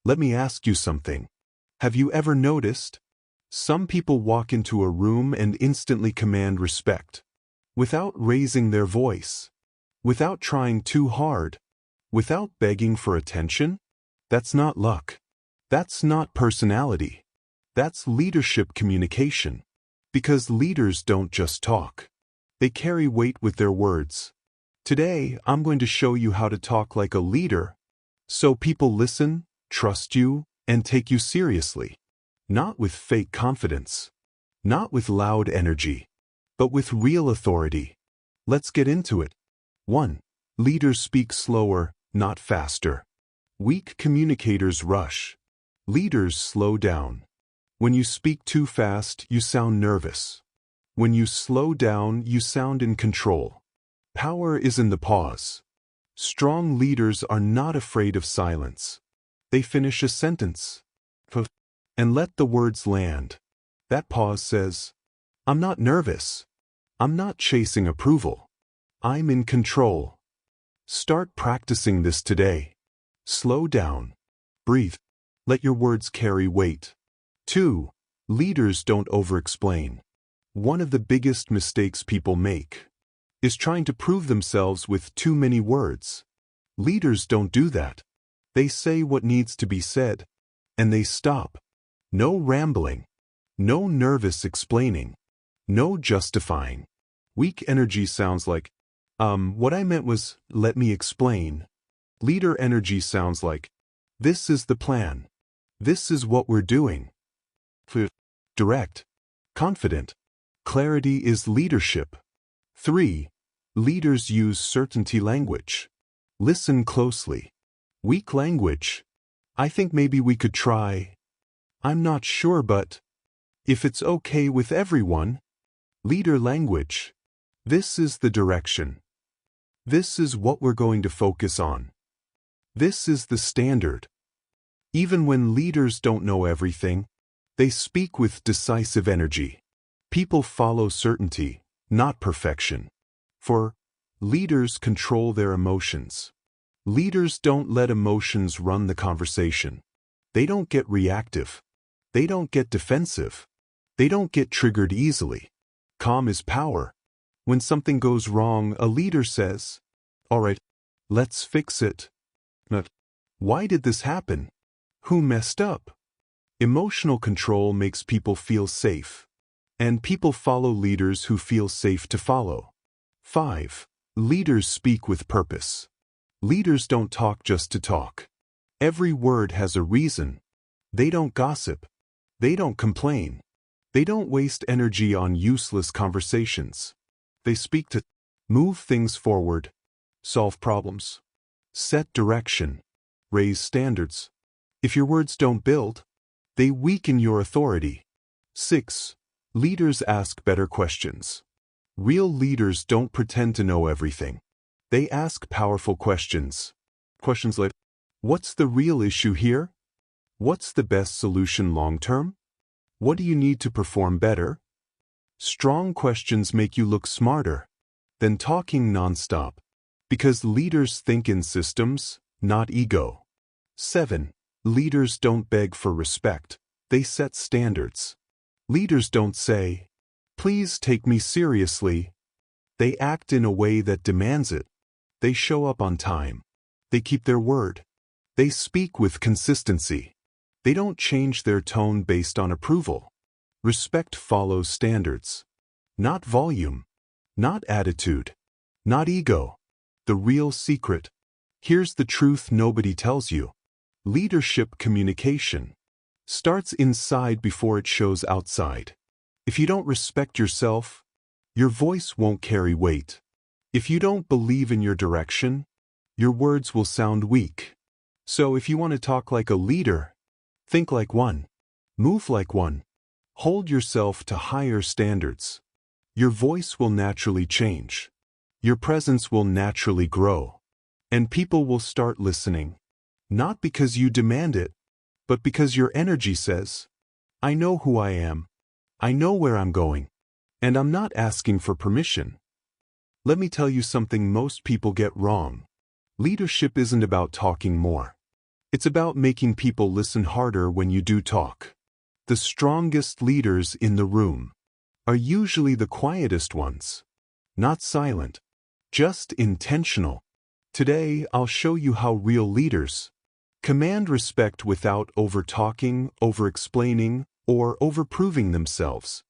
Let me ask you something. Have you ever noticed? Some people walk into a room and instantly command respect, without raising their voice, without trying too hard, without begging for attention. That's not luck. That's not personality. That's leadership communication. Because leaders don't just talk. They carry weight with their words. Today, I'm going to show you how to talk like a leader, so people listen, trust you, and take you seriously. Not with fake confidence. Not with loud energy. But with real authority. Let's get into it. 1. Leaders speak slower, not faster. Weak communicators rush. Leaders slow down. When you speak too fast, you sound nervous. When you slow down, you sound in control. Power is in the pause. Strong leaders are not afraid of silence. They finish a sentence and let the words land. That pause says, I'm not nervous. I'm not chasing approval. I'm in control. Start practicing this today. Slow down. Breathe. Let your words carry weight. 2. Leaders don't over-explain. One of the biggest mistakes people make is trying to prove themselves with too many words. Leaders don't do that. They say what needs to be said, and they stop. No rambling. No nervous explaining. No justifying. Weak energy sounds like, what I meant was, let me explain. Leader energy sounds like, this is the plan. This is what we're doing. Direct. Confident. Clarity is leadership. 3. Leaders use certainty language. Listen closely. Weak language. I think maybe we could try. I'm not sure, but if it's okay with everyone. Leader language. This is the direction. This is what we're going to focus on. This is the standard. Even when leaders don't know everything, they speak with decisive energy. People follow certainty, not perfection. For leaders control their emotions. Leaders don't let emotions run the conversation. They don't get reactive. They don't get defensive. They don't get triggered easily. Calm is power. When something goes wrong, a leader says, all right, let's fix it. Not, why did this happen? Who messed up? Emotional control makes people feel safe. And people follow leaders who feel safe to follow. 5. Leaders speak with purpose. Leaders don't talk just to talk. Every word has a reason. They don't gossip. They don't complain. They don't waste energy on useless conversations. They speak to move things forward, solve problems, set direction, raise standards. If your words don't build, they weaken your authority. 6. Leaders ask better questions. Real leaders don't pretend to know everything. They ask powerful questions. Questions like, what's the real issue here? What's the best solution long-term? What do you need to perform better? Strong questions make you look smarter than talking non-stop, because leaders think in systems, not ego. 7. Leaders don't beg for respect. They set standards. Leaders don't say, please take me seriously. They act in a way that demands it. They show up on time. They keep their word. They speak with consistency. They don't change their tone based on approval. Respect follows standards. Not volume. Not attitude. Not ego. The real secret. Here's the truth nobody tells you. Leadership communication starts inside before it shows outside. If you don't respect yourself, your voice won't carry weight. If you don't believe in your direction, your words will sound weak. So if you want to talk like a leader, think like one. Move like one. Hold yourself to higher standards. Your voice will naturally change. Your presence will naturally grow. And people will start listening. Not because you demand it, but because your energy says, I know who I am. I know where I'm going. And I'm not asking for permission. Let me tell you something most people get wrong. Leadership isn't about talking more. It's about making people listen harder when you do talk. The strongest leaders in the room are usually the quietest ones. Not silent, just intentional. Today, I'll show you how real leaders command respect without over-talking, over-explaining, or over-proving themselves.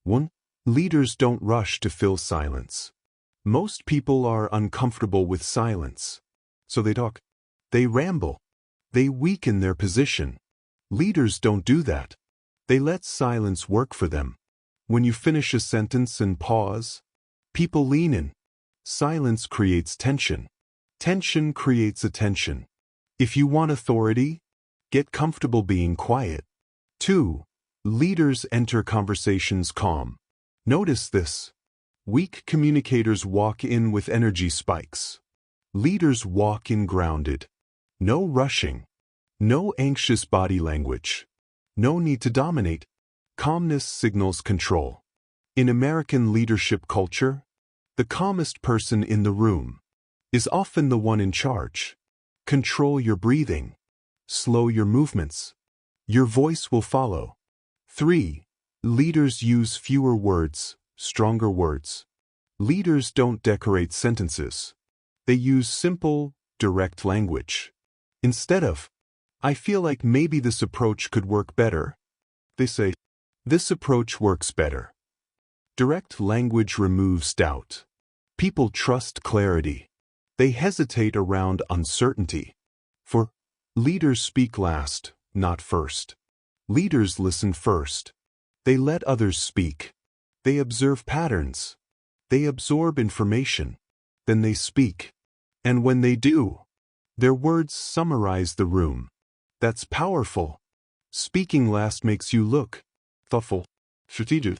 1. Leaders don't rush to fill silence. Most people are uncomfortable with silence, so they talk. They ramble. They weaken their position. Leaders don't do that. They let silence work for them. When you finish a sentence and pause, people lean in. Silence creates tension. Tension creates attention. If you want authority, get comfortable being quiet. 2. Leaders enter conversations calm. Notice this. Weak communicators walk in with energy spikes. Leaders walk in grounded. No rushing. No anxious body language. No need to dominate. Calmness signals control. In American leadership culture, the calmest person in the room is often the one in charge. Control your breathing. Slow your movements. Your voice will follow. 3. Leaders use fewer words, stronger words. Leaders don't decorate sentences. They use simple, direct language. Instead of, "I feel like maybe this approach could work better," they say, "This approach works better." Direct language removes doubt. People trust clarity. They hesitate around uncertainty. 4. Leaders speak last, not first. Leaders listen first. They let others speak. They observe patterns. They absorb information. Then they speak. And when they do, their words summarize the room. That's powerful. Speaking last makes you look thoughtful, strategic,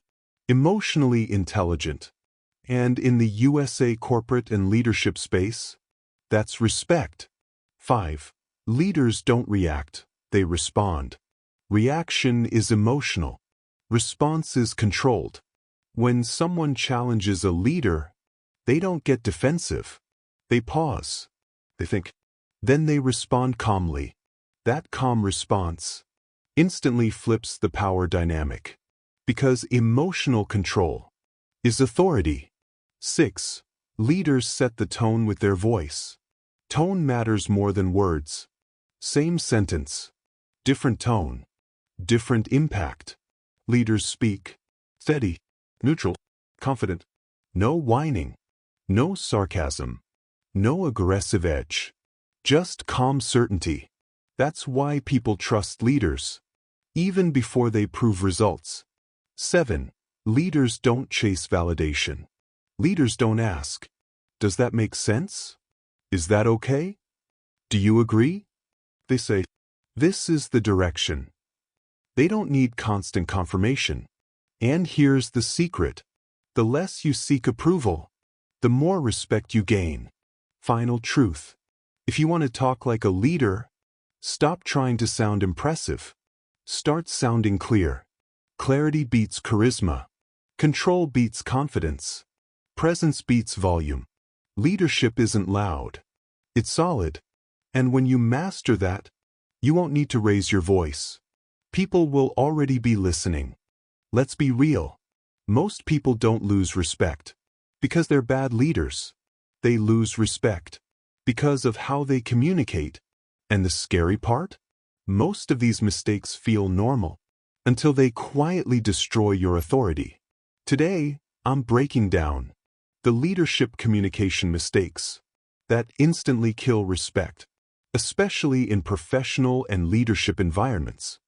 emotionally intelligent. And in the USA corporate and leadership space, that's respect. 5. Leaders don't react, they respond. Reaction is emotional. Response is controlled. When someone challenges a leader, they don't get defensive. They pause. They think. Then they respond calmly. That calm response instantly flips the power dynamic. Because emotional control is authority. 6. Leaders set the tone with their voice. Tone matters more than words. Same sentence, different tone, different impact. Leaders speak steady, neutral, confident. No whining, no sarcasm, no aggressive edge. Just calm certainty. That's why people trust leaders, even before they prove results. 7. Leaders don't chase validation. Leaders don't ask, "Does that make sense? Is that okay? Do you agree?" They say, "This is the direction." They don't need constant confirmation. And here's the secret. The less you seek approval, the more respect you gain. Final truth. If you want to talk like a leader, stop trying to sound impressive. Start sounding clear. Clarity beats charisma. Control beats confidence. Presence beats volume. Leadership isn't loud. It's solid. And when you master that, you won't need to raise your voice. People will already be listening. Let's be real. Most people don't lose respect because they're bad leaders. They lose respect because of how they communicate. And the scary part? Most of these mistakes feel normal until they quietly destroy your authority. Today, I'm breaking down the leadership communication mistakes that instantly kill respect, especially in professional and leadership environments.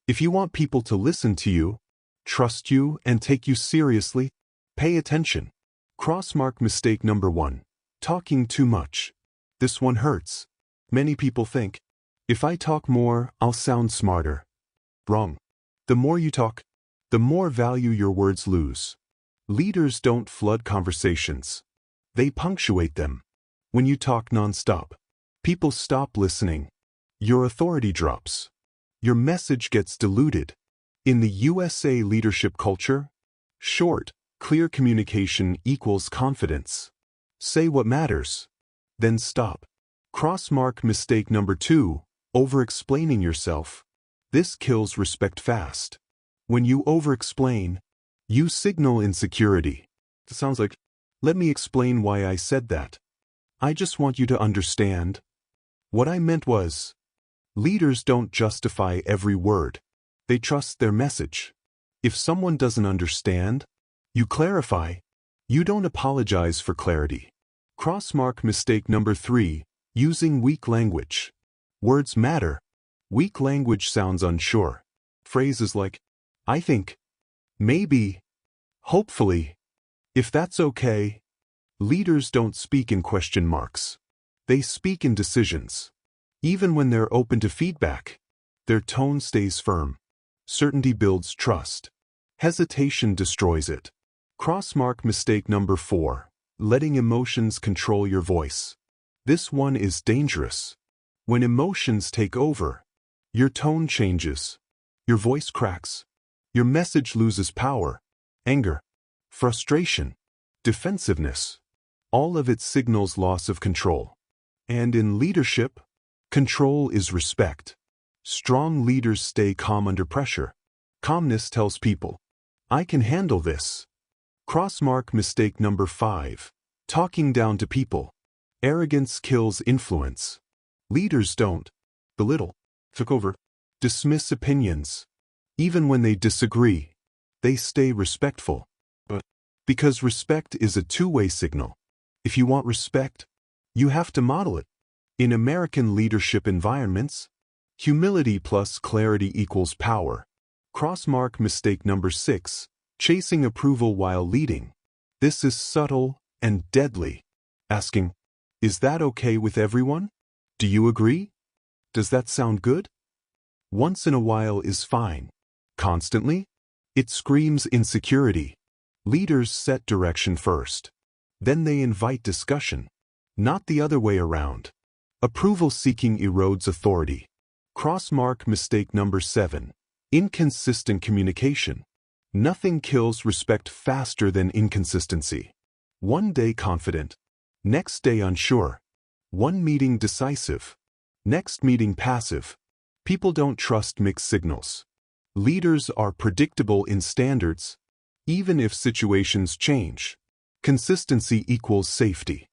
If you want people to listen to you, trust you, and take you seriously, pay attention. Crossmark mistake number 1. Talking too much. This one hurts. Many people think, if I talk more, I'll sound smarter. Wrong. The more you talk, the more value your words lose. Leaders don't flood conversations. They punctuate them. When you talk nonstop, people stop listening. Your authority drops. Your message gets diluted. In the USA leadership culture, short, clear communication equals confidence. Say what matters. Then stop. Crossmark mistake number 2. Over-explaining yourself. This kills respect fast. When you over-explain, you signal insecurity. It sounds like, let me explain why I said that. I just want you to understand. What I meant was, leaders don't justify every word. They trust their message. If someone doesn't understand, you clarify. You don't apologize for clarity. Crossmark mistake number 3, using weak language. Words matter. Weak language sounds unsure. Phrases like, I think, maybe, hopefully, if that's okay. Leaders don't speak in question marks. They speak in decisions. Even when they're open to feedback, their tone stays firm. Certainty builds trust. Hesitation destroys it. Crossmark mistake number 4, letting emotions control your voice. This one is dangerous. When emotions take over, your tone changes. Your voice cracks. Your message loses power. Anger, frustration, defensiveness. All of it signals loss of control. And in leadership, control is respect. Strong leaders stay calm under pressure. Calmness tells people, I can handle this. Crossmark mistake number 5, talking down to people. Arrogance kills influence. Leaders don't belittle, took over, dismiss opinions. Even when they disagree, they stay respectful. But because respect is a two-way signal. If you want respect, you have to model it. In American leadership environments, humility plus clarity equals power. Crossmark mistake number 6, chasing approval while leading. This is subtle and deadly. Asking, is that okay with everyone? Do you agree? Does that sound good? Once in a while is fine. Constantly? It screams insecurity. Leaders set direction first. Then they invite discussion. Not the other way around. Approval seeking erodes authority. Crossmark mistake number 7, inconsistent communication. Nothing kills respect faster than inconsistency. One day confident. Next day unsure. One meeting decisive. Next meeting passive. People don't trust mixed signals. Leaders are predictable in standards, even if situations change. Consistency equals safety.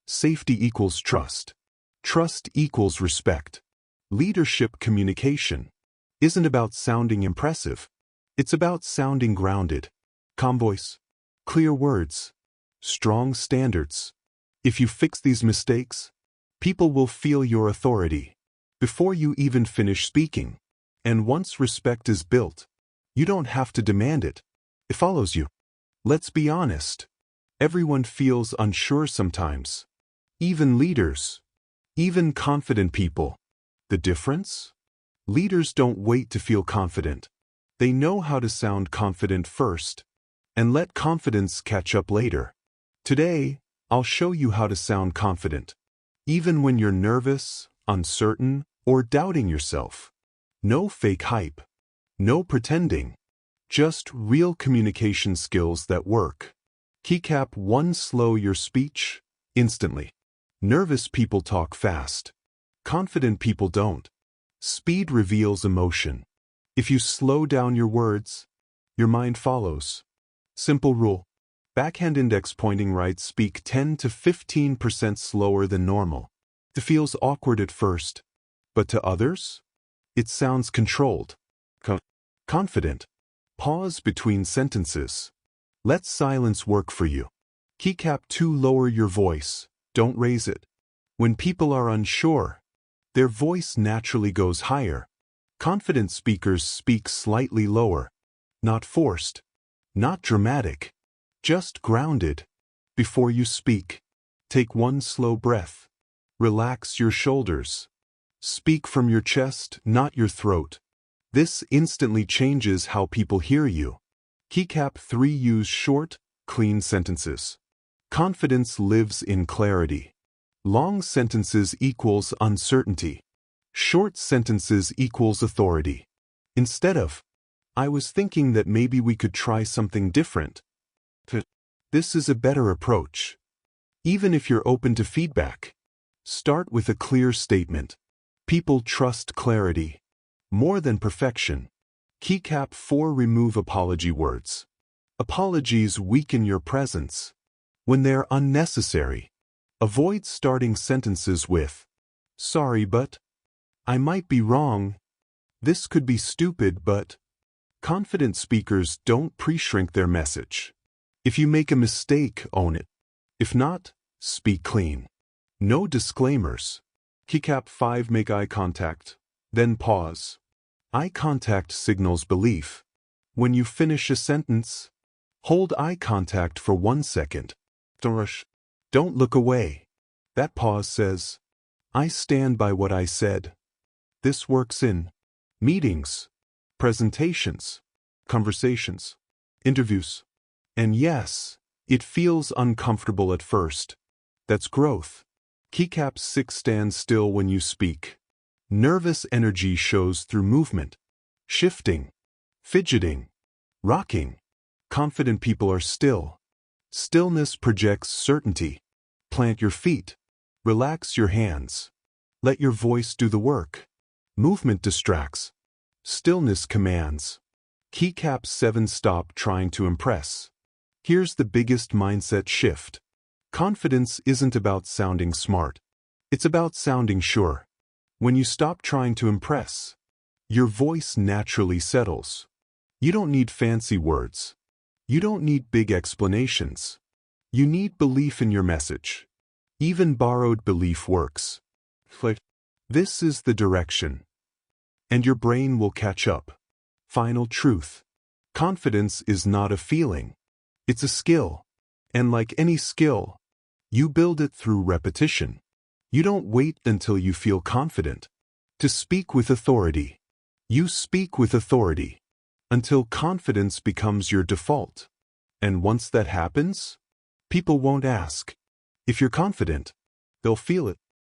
Safety equals trust. Trust equals respect. Leadership communication isn't about sounding impressive. It's about sounding grounded. Calm voice. Clear words. Strong standards. If you fix these mistakes, people will feel your authority before you even finish speaking. And once respect is built, you don't have to demand it. It follows you. Let's be honest. Everyone feels unsure sometimes. Even leaders. Even confident people. The difference? Leaders don't wait to feel confident. They know how to sound confident first, and let confidence catch up later. Today, I'll show you how to sound confident, even when you're nervous, uncertain, or doubting yourself. No fake hype. No pretending. Just real communication skills that work. Keycap 1: slow your speech instantly. Nervous people talk fast. Confident people don't. Speed reveals emotion. If you slow down your words, your mind follows. Simple rule. Backhand index pointing right speak 10 to 15% slower than normal. It feels awkward at first, but to others, it sounds controlled. Confident. Pause between sentences. Let silence work for you. Keycap 2: lower your voice. Don't raise it. When people are unsure, their voice naturally goes higher. Confident speakers speak slightly lower. Not forced. Not dramatic. Just grounded. Before you speak, take one slow breath. Relax your shoulders. Speak from your chest, not your throat. This instantly changes how people hear you. Keycap 3: use short, clean sentences. Confidence lives in clarity. Long sentences equals uncertainty. Short sentences equals authority. Instead of, I was thinking that maybe we could try something different. This is a better approach. Even if you're open to feedback, start with a clear statement. People trust clarity more than perfection. Keycap 4. Remove apology words. Apologies weaken your presence when they're unnecessary. Avoid starting sentences with, "Sorry, but," "I might be wrong," "This could be stupid, but." Confident speakers don't pre-shrink their message. If you make a mistake, own it. If not, speak clean. No disclaimers. Keycap 5. Make eye contact, then pause. Eye contact signals belief. When you finish a sentence, hold eye contact for 1 second. Don't rush. Don't look away. That pause says, "I stand by what I said." This works in meetings, presentations, conversations, interviews. And yes, it feels uncomfortable at first. That's growth. Keycap 6. Stand still when you speak. Nervous energy shows through movement, shifting, fidgeting, rocking. Confident people are still. Stillness projects certainty. Plant your feet. Relax your hands. Let your voice do the work. Movement distracts. Stillness commands. Keycap 7. Stop trying to impress. Here's the biggest mindset shift. Confidence isn't about sounding smart. It's about sounding sure. When you stop trying to impress, your voice naturally settles. You don't need fancy words. You don't need big explanations. You need belief in your message. Even borrowed belief works. This is the direction. And your brain will catch up. Final truth. Confidence is not a feeling. It's a skill. And like any skill, you build it through repetition. You don't wait until you feel confident to speak with authority. You speak with authority until confidence becomes your default. And once that happens, people won't ask if you're confident. They'll feel it.